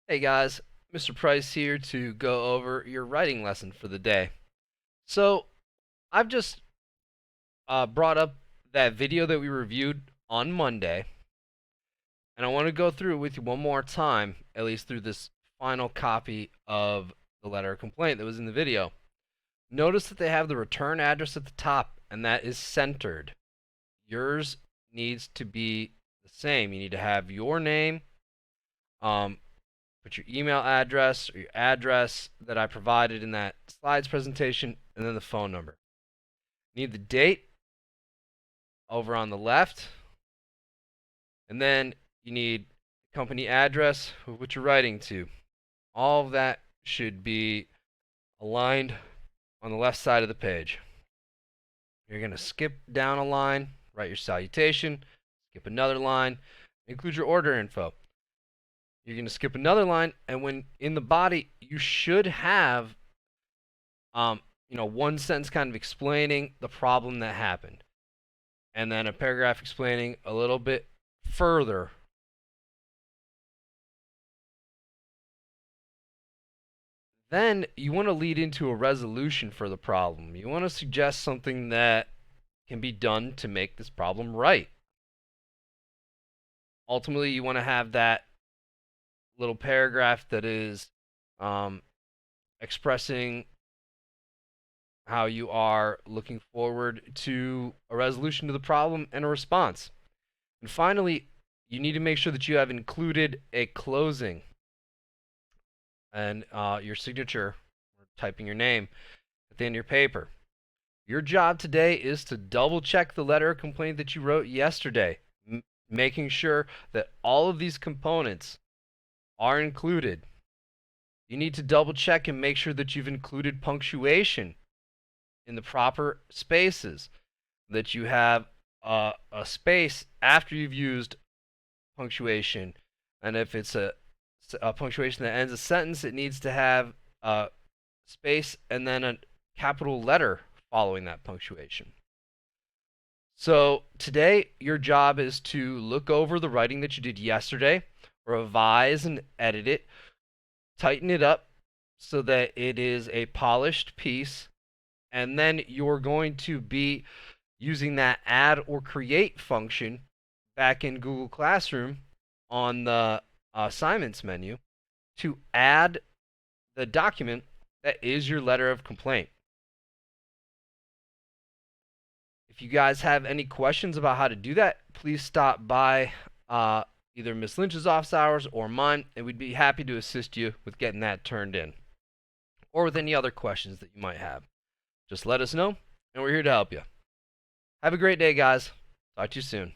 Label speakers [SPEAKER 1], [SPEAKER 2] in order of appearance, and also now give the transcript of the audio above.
[SPEAKER 1] Hey guys, Mr. Price here to go over your writing lesson for the day. So, I've just brought up that video that we reviewed on Monday, and I want to go through it with you one more time, at least through this final copy of the letter of complaint that was in the video. Notice that they have the return address at the top, and that is centered. Yours needs to be the same. You need to have your name, um, put your email address or your address that I provided in that slides presentation, and then the phone number. Need the date over on the left, and then you need company address of what you're writing to. All of that should be aligned on the left side of the page. You're going to skip down a line, write your salutation, skip another line, include your order info. You're going to skip another line, and when in the body, you should have one sentence kind of explaining the problem that happened, and then a paragraph explaining a little bit further. Then you want to lead into a resolution for the problem. You want to suggest something that can be done to make this problem right. Ultimately, you want to have that little paragraph that is expressing how you are looking forward to a resolution to the problem and a response. And finally, you need to make sure that you have included a closing and your signature, or typing your name at the end of your paper. Your job today is to double check the letter of complaint that you wrote yesterday, making sure that all of these components are included. You need to double check and make sure that you've included punctuation in the proper spaces, that you have a space after you've used punctuation, and if it's a punctuation that ends a sentence, it needs to have a space and then a capital letter following that punctuation. So today, your job is to look over the writing that you did yesterday, revise and edit it, tighten it up so that it is a polished piece, and then you're going to be using that add or create function back in Google Classroom on the assignments menu to add the document that is your letter of complaint. If you guys have any questions about how to do that, please stop by either Miss Lynch's office hours or mine, and we'd be happy to assist you with getting that turned in, or with any other questions that you might have. Just let us know, and we're here to help you. Have a great day, guys. Talk to you soon.